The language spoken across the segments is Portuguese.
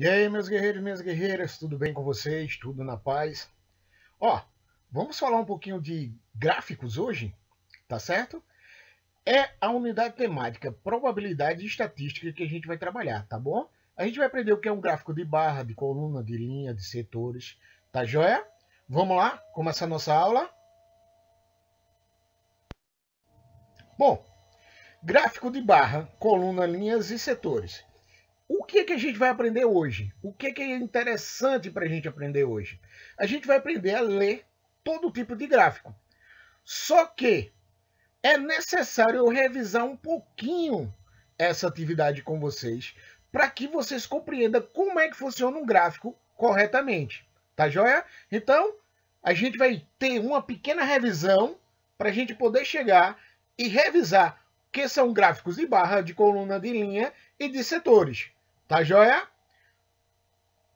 E aí, meus guerreiros e minhas guerreiras, tudo bem com vocês? Tudo na paz? Ó, vamos falar um pouquinho de gráficos hoje, tá certo? É a unidade temática, probabilidade e estatística que a gente vai trabalhar, tá bom? A gente vai aprender o que é um gráfico de barra, de coluna, de linha, de setores, tá joia? Vamos lá, começar a nossa aula? Bom, gráfico de barra, coluna, linhas e setores. O que é que a gente vai aprender hoje? O que é interessante para a gente aprender hoje? A gente vai aprender a ler todo tipo de gráfico. Só que é necessário eu revisar um pouquinho essa atividade com vocês para que vocês compreendam como é que funciona um gráfico corretamente. Tá joia? Então, a gente vai ter uma pequena revisão para a gente poder chegar e revisar o que são gráficos de barra, de coluna, de linha e de setores. Tá joia?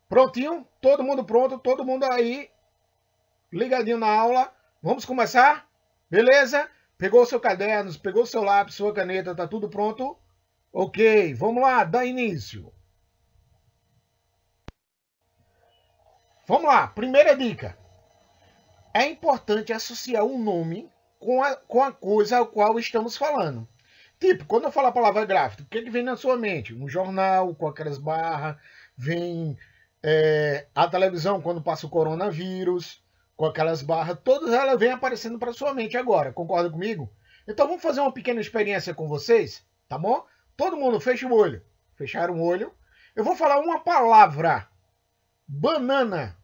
Prontinho? Todo mundo pronto? Todo mundo aí ligadinho na aula? Vamos começar? Beleza? Pegou o seu caderno, pegou o seu lápis, sua caneta, tá tudo pronto? Ok, vamos lá, dá início. Vamos lá, primeira dica. É importante associar um nome com a coisa a qual estamos falando. Tipo, quando eu falo a palavra gráfico, o que vem na sua mente? Um jornal com aquelas barras, vem a televisão quando passa o coronavírus, com aquelas barras, todas elas vêm aparecendo para sua mente agora, concorda comigo? Então vamos fazer uma pequena experiência com vocês, tá bom? Todo mundo fecha o olho. Fecharam o olho. Eu vou falar uma palavra. Banana.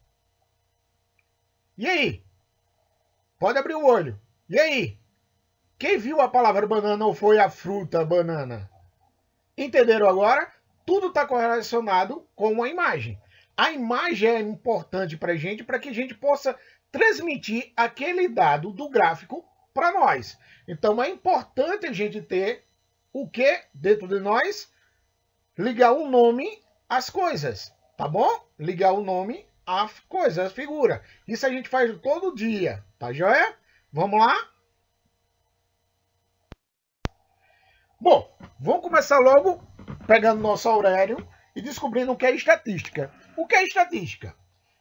E aí? Pode abrir o olho. E aí? Quem viu a palavra banana ou foi a fruta banana? Entenderam agora? Tudo está correlacionado com uma imagem. A imagem é importante para que a gente possa transmitir aquele dado do gráfico para nós. Então é importante a gente ter o que dentro de nós? Ligar o nome às coisas, tá bom? Ligar o nome às coisas, às figuras. Isso a gente faz todo dia, tá joia? Vamos lá? Bom, vamos começar logo pegando nosso Aurélio e descobrindo o que é estatística. O que é estatística?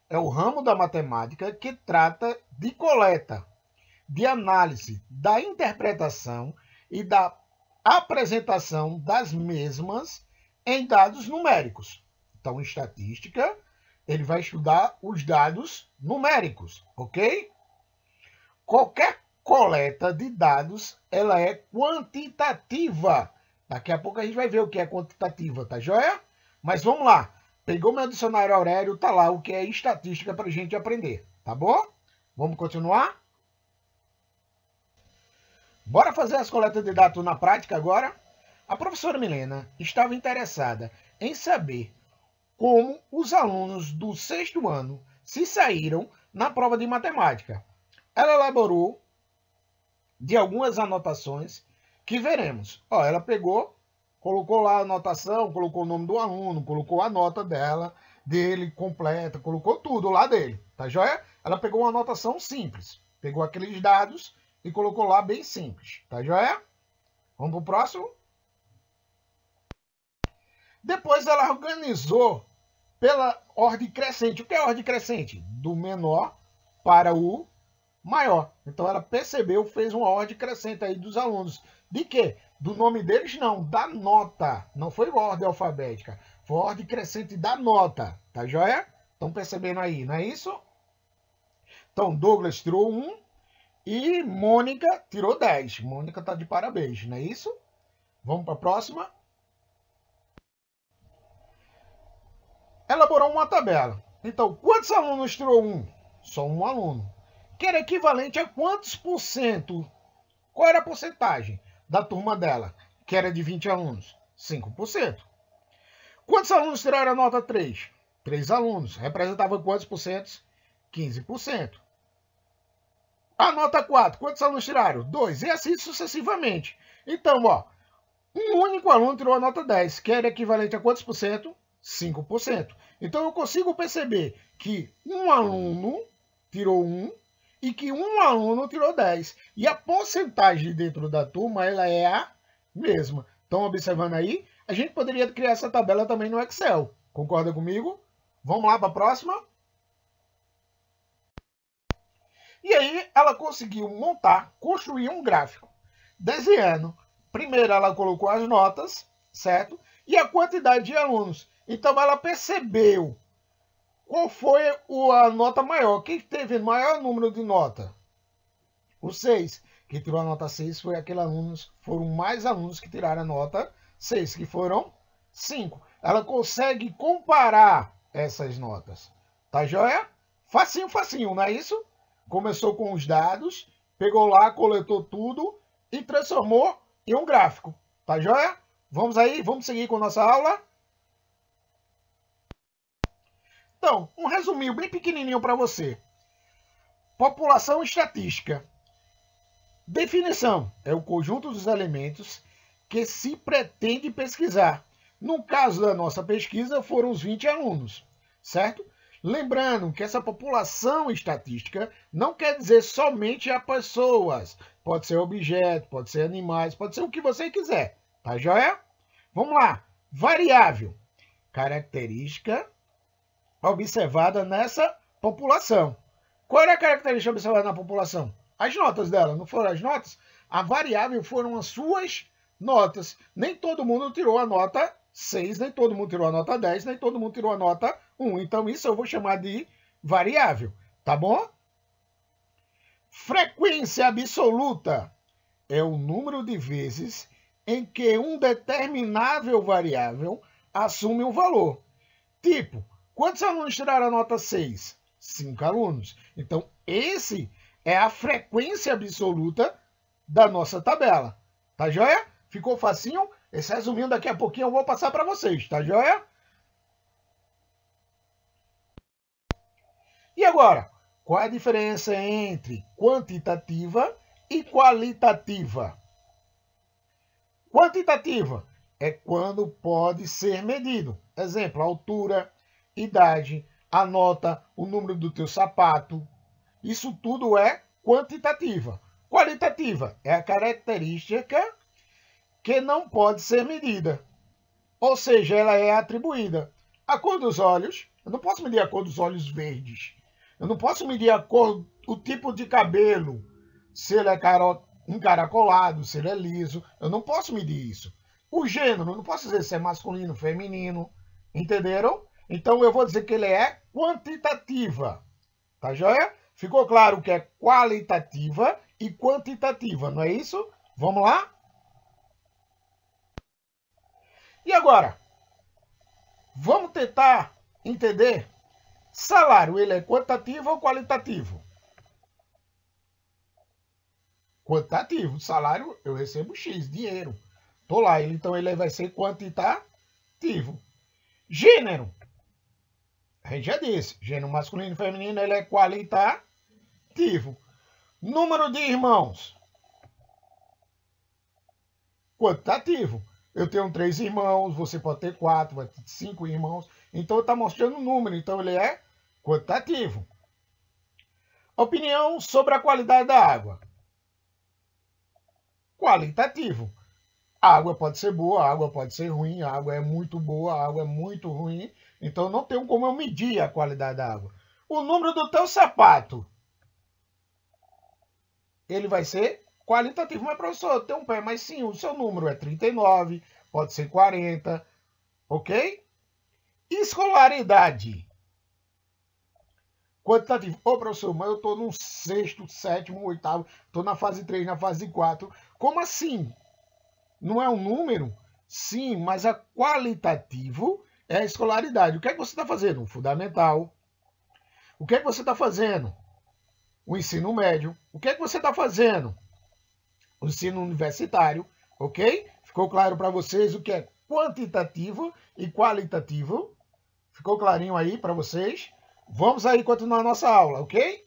É o ramo da matemática que trata de coleta, de análise, da interpretação e da apresentação das mesmas em dados numéricos. Então, estatística, ele vai estudar os dados numéricos, ok? Qualquer coleta de dados, ela é quantitativa. Daqui a pouco a gente vai ver o que é quantitativa, tá joia? Mas vamos lá. Pegou meu dicionário Aurélio, tá lá o que é estatística para a gente aprender, tá bom? Vamos continuar? Bora fazer as coletas de dados na prática agora? A professora Milena estava interessada em saber como os alunos do 6º ano se saíram na prova de matemática. Ela elaborou de algumas anotações que veremos. Ó, ela pegou, colocou lá a anotação, colocou o nome do aluno, colocou a nota dele completa, colocou tudo lá dele, tá joia? Ela pegou uma anotação simples, pegou aqueles dados e colocou lá bem simples, tá joia? Vamos pro próximo? Depois ela organizou pela ordem crescente. O que é a ordem crescente? Do menor para o maior. Então ela percebeu, fez uma ordem crescente aí dos alunos. De quê? Do nome deles não, da nota. Não foi ordem alfabética, foi ordem crescente da nota. Tá joia? Estão percebendo aí, não é isso? Então Douglas tirou 1 e Mônica tirou 10. Mônica tá de parabéns, não é isso? Vamos para a próxima. Elaborou uma tabela. Então, quantos alunos tirou 1? Só um aluno. Que era equivalente a quantos por cento? Qual era a porcentagem da turma dela? Que era de 20 alunos? 5%. Quantos alunos tiraram a nota 3? 3 alunos. Representava quantos por cento? 15%. A nota 4, quantos alunos tiraram? 2. E assim sucessivamente. Então, ó, um único aluno tirou a nota 10, que era equivalente a quantos por cento? 5%. Então, eu consigo perceber que um aluno tirou 1 e que um aluno tirou 10. E a porcentagem dentro da turma ela é a mesma. Estão observando aí? A gente poderia criar essa tabela também no Excel. Concorda comigo? Vamos lá para a próxima? E aí ela conseguiu construir um gráfico, desenhando. Primeiro ela colocou as notas, certo? E a quantidade de alunos. Então ela percebeu qual foi a nota maior. Quem teve o maior número de nota? O 6. Quem tirou a nota 6 foi aquele alunos, foram mais alunos que tiraram a nota 6, que foram 5. Ela consegue comparar essas notas. Tá joia? Facinho, facinho, não é isso? Começou com os dados, pegou lá, coletou tudo e transformou em um gráfico. Tá joia? Vamos aí, vamos seguir com a nossa aula? Então, um resuminho bem pequenininho para você. População estatística. Definição: é o conjunto dos elementos que se pretende pesquisar. No caso da nossa pesquisa, foram os 20 alunos, certo? Lembrando que essa população estatística não quer dizer somente a pessoas. Pode ser objeto, pode ser animais, pode ser o que você quiser. Tá joia? Vamos lá. Variável. Característica observada nessa população. Qual era a característica observada na população? As notas dela. Não foram as notas? A variável foram as suas notas. Nem todo mundo tirou a nota 6, nem todo mundo tirou a nota 10, nem todo mundo tirou a nota 1. Então, isso eu vou chamar de variável. Tá bom? Frequência absoluta é o número de vezes em que um determinável variável assume um valor. Tipo, quantos alunos tiraram a nota 6? 5 alunos. Então, esse é a frequência absoluta da nossa tabela. Tá joia? Ficou facinho? Esse resuminho daqui a pouquinho eu vou passar para vocês. Tá joia? E agora, qual é a diferença entre quantitativa e qualitativa? Quantitativa é quando pode ser medido. Exemplo, a altura, idade, a nota, o número do teu sapato. Isso tudo é quantitativa. Qualitativa é a característica que não pode ser medida. Ou seja, ela é atribuída. A cor dos olhos, eu não posso medir a cor dos olhos verdes. Eu não posso medir a cor, o tipo de cabelo, se ele é encaracolado, se ele é liso. Eu não posso medir isso. O gênero, eu não posso dizer se é masculino, feminino. Entenderam? Então eu vou dizer que ele é quantitativa. Tá joia? Ficou claro que é qualitativa e quantitativa, não é isso? Vamos lá? E agora? Vamos tentar entender. Salário, ele é quantitativo ou qualitativo? Quantitativo. Salário, eu recebo X, dinheiro. Tô lá, então ele vai ser quantitativo. Gênero. A gente já disse, gênero masculino e feminino, ele é qualitativo. Número de irmãos. Quantitativo. Eu tenho 3 irmãos, você pode ter 4, vai ter 5 irmãos. Então está mostrando o número, então ele é quantitativo. Opinião sobre a qualidade da água. Qualitativo. A água pode ser boa, a água pode ser ruim, a água é muito boa, a água é muito ruim. Então não tem como eu medir a qualidade da água. O número do teu sapato. Ele vai ser qualitativo. Mas, professor, tem um pé, mas sim, o seu número é 39, pode ser 40, ok? Escolaridade. Quantitativo. Ô, professor, mas eu estou no 6º, 7º, 8º, estou na fase 3, na fase 4. Como assim? Não é um número? Sim, mas a qualitativo é a escolaridade. O que é que você está fazendo? O fundamental. O que é que você está fazendo? O ensino médio. O que é que você está fazendo? O ensino universitário. Ok? Ficou claro para vocês o que é quantitativo e qualitativo? Ficou clarinho aí para vocês? Vamos aí continuar a nossa aula, ok?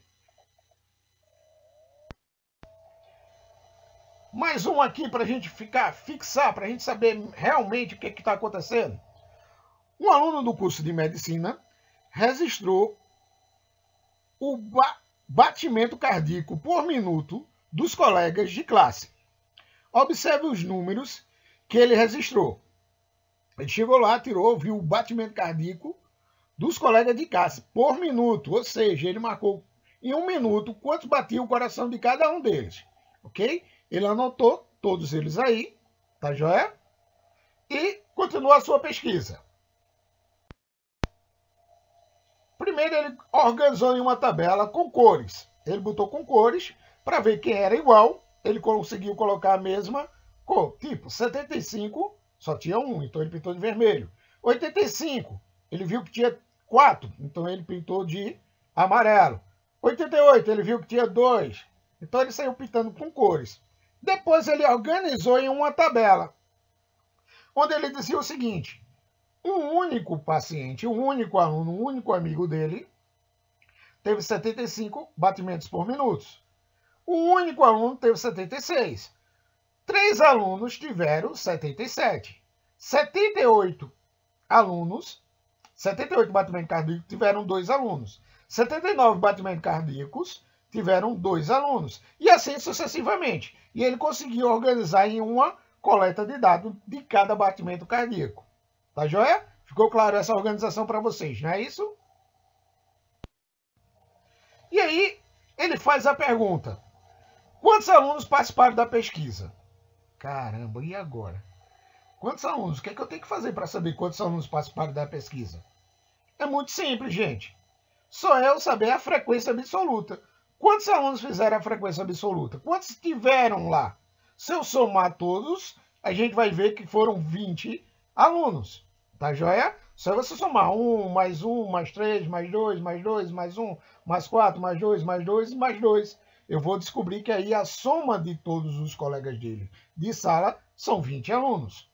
Mais um aqui para a gente fixar, para a gente saber realmente o que está acontecendo. Um aluno do curso de medicina registrou o batimento cardíaco por minuto dos colegas de classe. Observe os números que ele registrou. Ele chegou lá, tirou, viu o batimento cardíaco dos colegas de classe por minuto, ou seja, ele marcou em 1 minuto quanto batia o coração de cada um deles, ok? Ele anotou todos eles aí, tá joia? E continua a sua pesquisa. Primeiro ele organizou em uma tabela com cores. Ele botou com cores para ver quem era igual. Ele conseguiu colocar a mesma cor. Tipo, 75 só tinha um, então ele pintou de vermelho. 85, ele viu que tinha 4, então ele pintou de amarelo. 88, ele viu que tinha 2, então ele saiu pintando com cores. Depois ele organizou em uma tabela, onde ele dizia o seguinte: um único paciente, um único aluno, um único amigo dele, teve 75 batimentos por minuto. Um único aluno teve 76. 3 alunos tiveram 77. 78 alunos, 78 batimentos cardíacos tiveram 2 alunos. 79 batimentos cardíacos tiveram 2 alunos. E assim sucessivamente. E ele conseguiu organizar em uma coleta de dados de cada batimento cardíaco. Tá joia? Ficou claro essa organização para vocês, não é isso? E aí, ele faz a pergunta: quantos alunos participaram da pesquisa? Caramba, e agora? Quantos alunos? O que é que eu tenho que fazer para saber quantos alunos participaram da pesquisa? É muito simples, gente. Só eu saber a frequência absoluta. Quantos alunos fizeram a frequência absoluta? Quantos tiveram lá? Se eu somar todos, a gente vai ver que foram 20 alunos. Tá joia? Só você somar 1, mais 3, mais 2, mais 2, mais 1, mais 4, mais 2, mais 2 e mais 2. Eu vou descobrir que aí a soma de todos os colegas dele de sala são 20 alunos.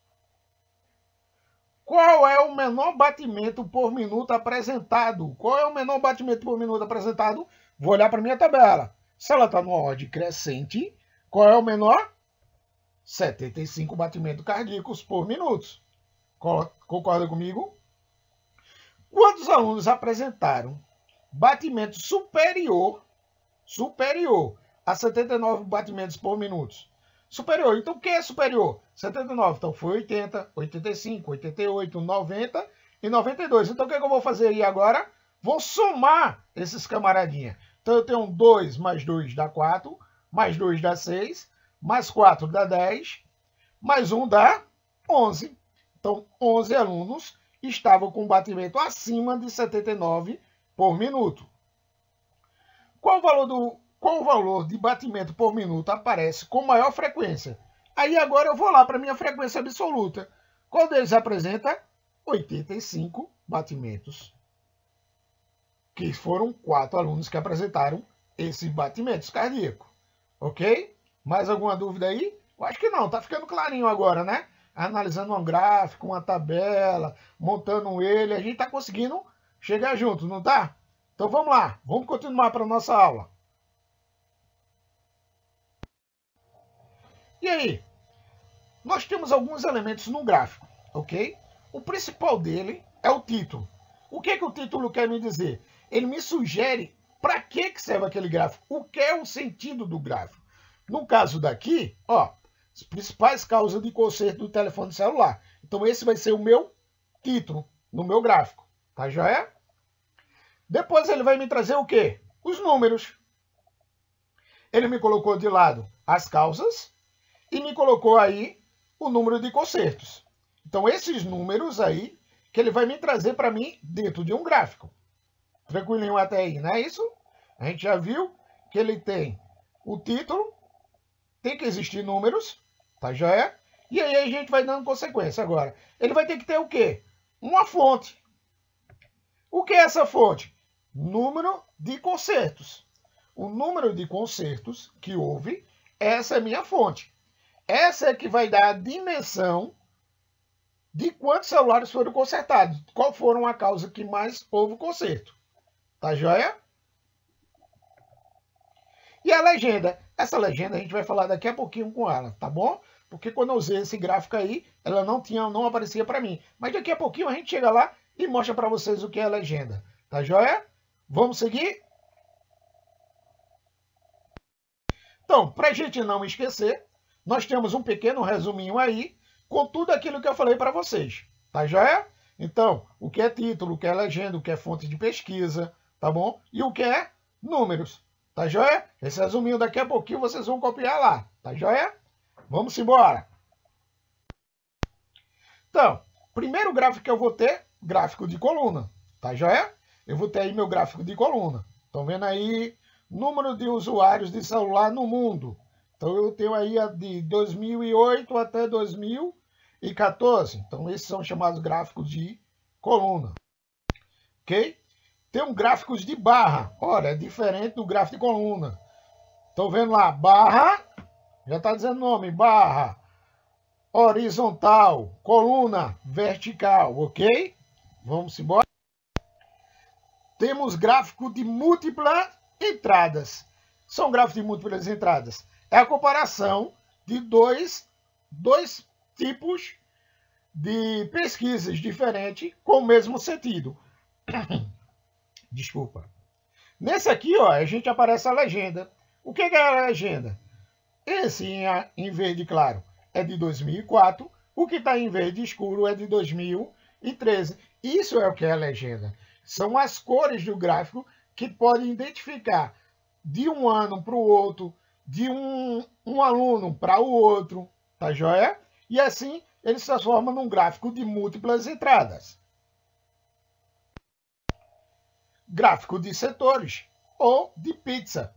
Qual é o menor batimento por minuto apresentado? Qual é o menor batimento por minuto apresentado? Vou olhar para a minha tabela. Se ela está numa ordem crescente, qual é o menor? 75 batimentos cardíacos por minuto. Concorda comigo? Quantos alunos apresentaram batimento superior a 79 batimentos por minuto? Superior. Então, o que é superior? 79. Então, foi 80, 85, 88, 90 e 92. Então, o que é que eu vou fazer aí agora? Vou somar esses camaradinhas. Então, eu tenho 2 mais 2 dá 4, mais 2 dá 6, mais 4 dá 10, mais 1 dá 11. Então, 11 alunos estavam com batimento acima de 79 por minuto. Qual o valor de batimento por minuto aparece com maior frequência? Aí agora eu vou lá para a minha frequência absoluta. Qual deles apresenta? 85 batimentos. Que foram 4 alunos que apresentaram esses batimentos cardíacos. Ok? Mais alguma dúvida aí? Eu acho que não, tá ficando clarinho agora, né? Analisando um gráfico, uma tabela, montando ele, a gente tá conseguindo chegar junto, não tá? Então vamos lá, vamos continuar para a nossa aula. E aí? Nós temos alguns elementos no gráfico, ok? O principal dele é o título. O que é que o título quer me dizer? Ele me sugere para que serve aquele gráfico, o que é o sentido do gráfico. No caso daqui, ó, as principais causas de conserto do telefone celular. Então esse vai ser o meu título no meu gráfico, tá joia? Depois ele vai me trazer o quê? Os números. Ele me colocou de lado as causas e me colocou aí o número de consertos. Então esses números aí que ele vai me trazer para mim dentro de um gráfico. Tranquilinho até aí, não é isso? A gente já viu que ele tem o título, tem que existir números, tá joia? E aí a gente vai dando consequência. Agora, ele vai ter que ter o quê? Uma fonte. O que é essa fonte? Número de consertos. O número de consertos que houve, essa é minha fonte. Essa é que vai dar a dimensão de quantos celulares foram consertados. Qual foram a causa que mais houve conserto. Tá joia? E a legenda? Essa legenda a gente vai falar daqui a pouquinho com ela, tá bom? Porque quando eu usei esse gráfico aí, ela não aparecia para mim. Mas daqui a pouquinho a gente chega lá e mostra para vocês o que é a legenda. Tá joia? Vamos seguir? Então, para a gente não esquecer, nós temos um pequeno resuminho aí com tudo aquilo que eu falei para vocês. Tá joia? Então, o que é título, o que é legenda, o que é fonte de pesquisa, tá bom? E o que é números, tá joia? Esse resuminho daqui a pouquinho vocês vão copiar lá, tá joia? Vamos embora. Então, primeiro gráfico que eu vou ter, gráfico de coluna, tá joia? Eu vou ter aí meu gráfico de coluna. Estão vendo aí número de usuários de celular no mundo. Então eu tenho aí a de 2008 até 2014. Então esses são chamados gráficos de coluna. Ok? Tem um gráficos de barra. Olha, é diferente do gráfico de coluna. Estão vendo lá? Barra, já está dizendo o nome, barra horizontal, coluna vertical, ok? Vamos embora. Temos gráfico de múltiplas entradas. São gráficos de múltiplas entradas. É a comparação de dois tipos de pesquisas diferentes com o mesmo sentido. Desculpa. Nesse aqui, ó, a gente aparece a legenda. O que é a legenda? Esse em verde claro é de 2004. O que está em verde escuro é de 2013. Isso é o que é a legenda. São as cores do gráfico que podem identificar de um ano para o outro, de um aluno para o outro, tá joia? E assim ele se transforma num gráfico de múltiplas entradas. Gráfico de setores ou de pizza.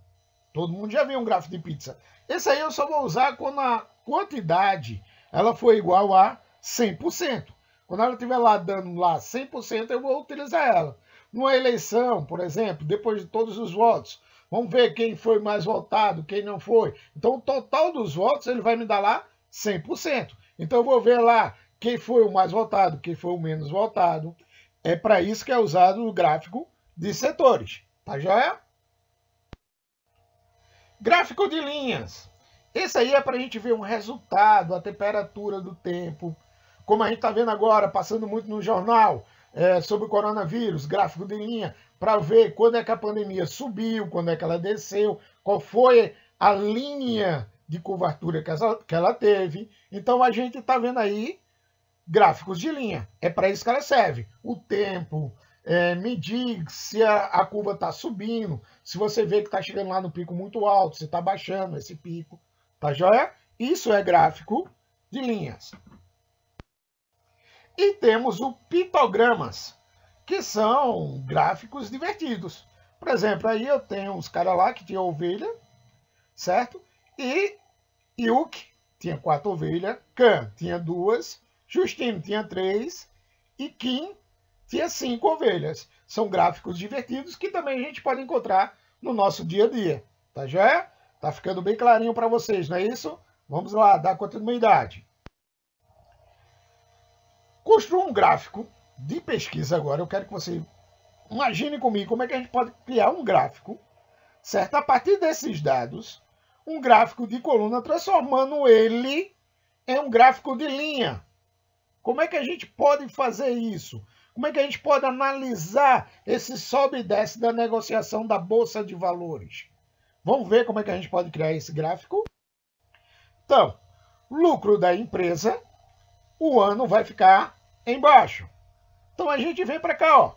Todo mundo já viu um gráfico de pizza. Esse aí eu só vou usar quando a quantidade ela for igual a 100%. Quando ela estiver lá dando lá 100%, eu vou utilizar ela. Numa eleição, por exemplo, depois de todos os votos, vamos ver quem foi mais votado, quem não foi. Então, o total dos votos, ele vai me dar lá 100%. Então, eu vou ver lá quem foi o mais votado, quem foi o menos votado. É para isso que é usado o gráfico de setores. Tá joia? Gráfico de linhas. Esse aí é para a gente ver um resultado, a temperatura do tempo. Como a gente está vendo agora, passando muito no jornal, sobre o coronavírus, gráfico de linha, para ver quando é que a pandemia subiu, quando é que ela desceu, qual foi a linha de cobertura que ela teve. Então a gente está vendo aí gráficos de linha. É para isso que ela serve. O tempo, medir se a curva está subindo, se você vê que está chegando lá no pico muito alto, se está baixando esse pico. Tá joia? Isso é gráfico de linhas. E temos o pictogramas, que são gráficos divertidos. Por exemplo, aí eu tenho uns caras lá que tinha ovelha, certo? E Yuk tinha 4 ovelhas, Can tinha 2, Justino tinha 3 e Kim tinha 5 ovelhas. São gráficos divertidos que também a gente pode encontrar no nosso dia a dia. Tá joia? Tá ficando bem clarinho para vocês, não é isso? Vamos lá, dar continuidade. Construa um gráfico de pesquisa agora. Eu quero que você imagine comigo como é que a gente pode criar um gráfico, certo? A partir desses dados, um gráfico de coluna, transformando ele em um gráfico de linha. Como é que a gente pode fazer isso? Como é que a gente pode analisar esse sobe e desce da negociação da Bolsa de Valores? Vamos ver como é que a gente pode criar esse gráfico? Então, lucro da empresa, o ano vai ficar embaixo. Então a gente vem para cá, ó.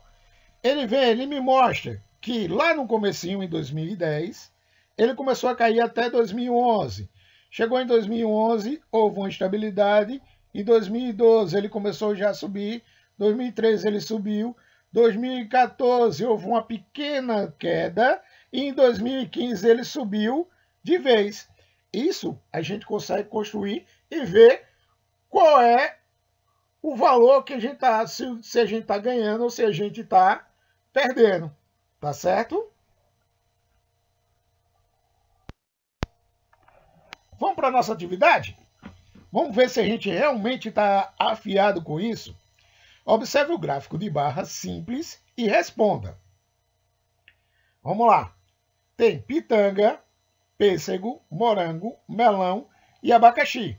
Ele me mostra que lá no comecinho, em 2010, ele começou a cair até 2011. Chegou em 2011, houve uma estabilidade. Em 2012 ele começou já a subir. 2013 ele subiu. 2014 houve uma pequena queda. E em 2015 ele subiu de vez. Isso a gente consegue construir e ver qual é o valor que a gente está, se a gente está ganhando ou se a gente está perdendo. Tá certo? Vamos para a nossa atividade? Vamos ver se a gente realmente está afiado com isso? Observe o gráfico de barra simples e responda. Vamos lá. Tem pitanga, pêssego, morango, melão e abacaxi.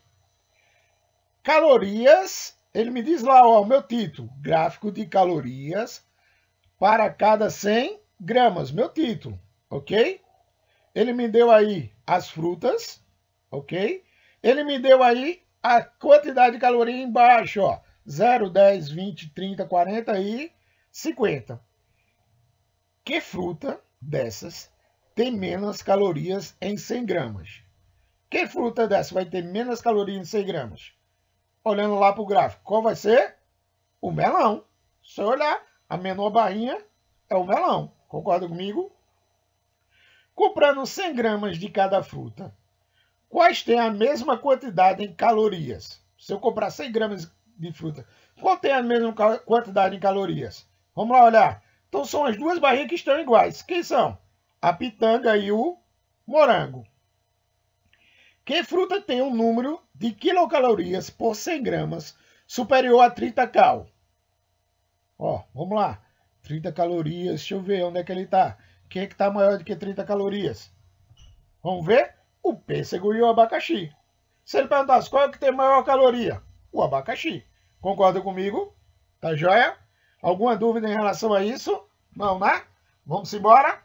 Calorias, ele me diz lá, ó, meu título, gráfico de calorias para cada 100 gramas, meu título, ok? Ele me deu aí as frutas, ok? Ele me deu aí a quantidade de caloria embaixo, ó, 0, 10, 20, 30, 40 e 50. Que fruta dessas tem menos calorias em 100 gramas? Que fruta dessa vai ter menos calorias em 100 gramas? Olhando lá para o gráfico, qual vai ser? O melão. Se eu olhar, a menor barrinha é o melão. Concorda comigo? Comprando 100 gramas de cada fruta, quais têm a mesma quantidade em calorias? Se eu comprar 100 gramas de fruta, qual tem a mesma quantidade em calorias? Vamos lá olhar. Então são as duas barrinhas que estão iguais. Quem são? A pitanga e o morango. Que fruta tem um número de quilocalorias por 100 gramas superior a 30 cal? Ó, vamos lá. 30 calorias, deixa eu ver onde é que ele está. Quem é que está maior do que 30 calorias? Vamos ver? O pêssego e o abacaxi. Se ele perguntasse qual é que tem maior caloria? O abacaxi. Concorda comigo? Tá joia? Alguma dúvida em relação a isso? Não, né? Vamos embora?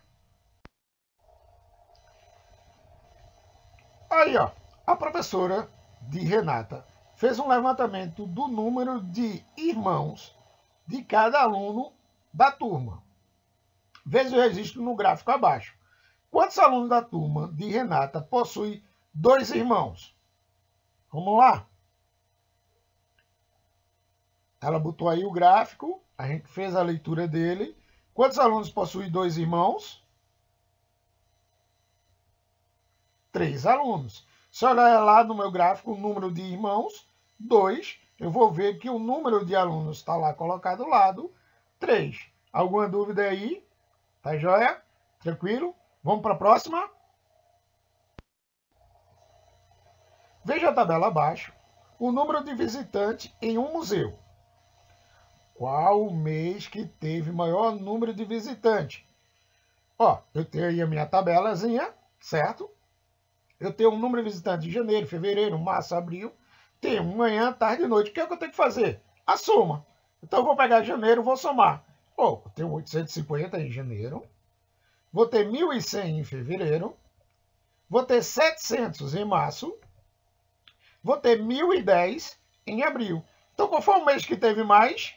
Aí, ó, a professora de Renata fez um levantamento do número de irmãos de cada aluno da turma. Veja o registro no gráfico abaixo. Quantos alunos da turma de Renata possuem 2 irmãos? Vamos lá? Ela botou aí o gráfico, a gente fez a leitura dele. Quantos alunos possuem 2 irmãos? 3 alunos. Se eu olhar lá no meu gráfico o número de irmãos, 2, eu vou ver que o número de alunos está lá colocado ao lado, 3. Alguma dúvida aí? Tá joia? Tranquilo? Vamos para a próxima? Veja a tabela abaixo. O número de visitantes em um museu. Qual o mês que teve maior número de visitantes? Ó, eu tenho aí a minha tabelazinha, certo? Eu tenho um número de visitantes de janeiro, fevereiro, março, abril. Tenho manhã, tarde e noite. O que é que eu tenho que fazer? A soma. Então eu vou pegar janeiro e vou somar. Oh, eu tenho 850 em janeiro. Vou ter 1.100 em fevereiro. Vou ter 700 em março. Vou ter 1.010 em abril. Então qual foi o mês que teve mais?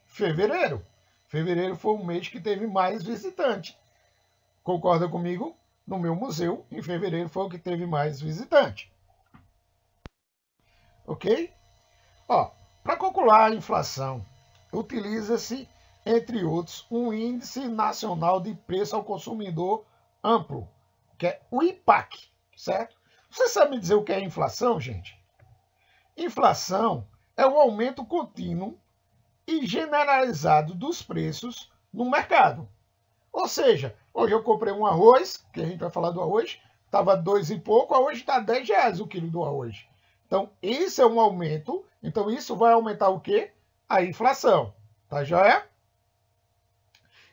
Fevereiro. Fevereiro foi o mês que teve mais visitante. Concorda comigo? No meu museu, em fevereiro foi o que teve mais visitante. Ok? Ó, para calcular a inflação, utiliza-se, entre outros, um Índice Nacional de Preço ao Consumidor Amplo, que é o IPAC, certo? Você sabe me dizer o que é inflação, gente? Inflação é o aumento contínuo e generalizado dos preços no mercado. Ou seja, hoje eu comprei um arroz, que a gente vai falar do arroz, estava 2 e pouco, hoje está R$10 o quilo do arroz. Então, isso é um aumento. Então, isso vai aumentar o quê? A inflação. Tá joia?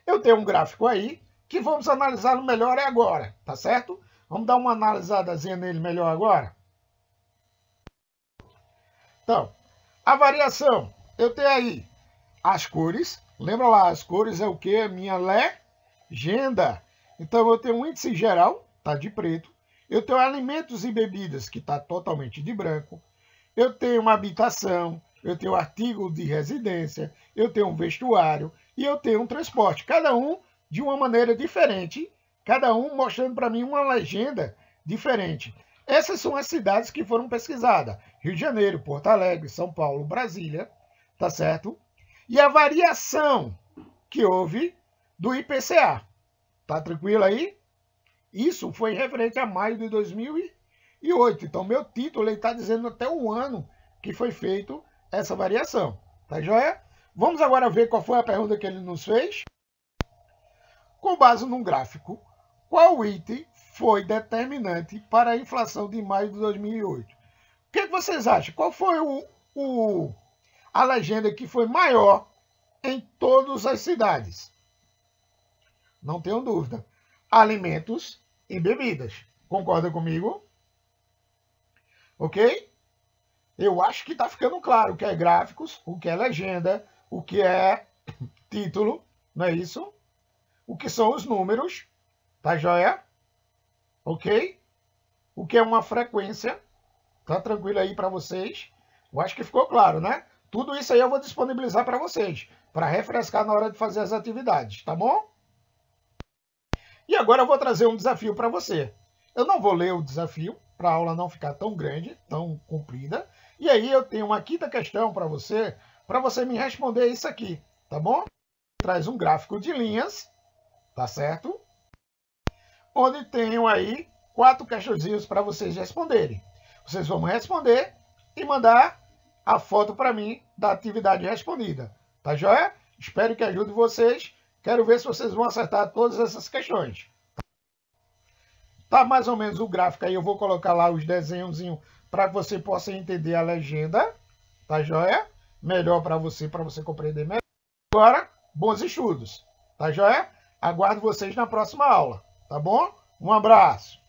Eu tenho um gráfico aí que vamos analisá-lo melhor agora, tá certo? Vamos dar uma analisadazinha nele melhor agora? Então, a variação. Eu tenho aí as cores. Lembra lá, as cores é o quê? Minha legenda. Então, eu tenho um índice geral, tá de preto. Eu tenho alimentos e bebidas, que está totalmente de branco. Eu tenho uma habitação, eu tenho artigo de residência, eu tenho um vestuário e eu tenho um transporte. Cada um de uma maneira diferente, cada um mostrando para mim uma legenda diferente. Essas são as cidades que foram pesquisadas. Rio de Janeiro, Porto Alegre, São Paulo, Brasília, tá certo? E a variação que houve do IPCA. Tá tranquilo aí? Isso foi referente a maio de 2008. Então, meu título está dizendo até o ano que foi feito essa variação. Tá joia? Vamos agora ver qual foi a pergunta que ele nos fez. Com base num gráfico, qual item foi determinante para a inflação de maio de 2008? O que vocês acham? Qual foi a legenda que foi maior em todas as cidades? Não tenho dúvida. Alimentos e bebidas. Concorda comigo? Ok? Eu acho que está ficando claro o que é gráficos, o que é legenda, o que é título, não é isso? O que são os números, tá joia? Ok? O que é uma frequência, tá tranquilo aí para vocês? Eu acho que ficou claro, né? Tudo isso aí eu vou disponibilizar para vocês, para refrescar na hora de fazer as atividades, tá bom? E agora eu vou trazer um desafio para você. Eu não vou ler o desafio, para a aula não ficar tão grande, tão comprida. E aí eu tenho uma quinta questão para você me responder isso aqui, tá bom? Traz um gráfico de linhas, tá certo? Onde tenho aí 4 questõezinhos para vocês responderem. Vocês vão responder e mandar a foto para mim da atividade respondida, tá joia? Espero que ajude vocês. Quero ver se vocês vão acertar todas essas questões. Tá mais ou menos o gráfico aí, eu vou colocar lá os desenhozinhos para que você possa entender a legenda, tá joia? Melhor para você compreender melhor. Agora, bons estudos, tá joia? Aguardo vocês na próxima aula, tá bom? Um abraço!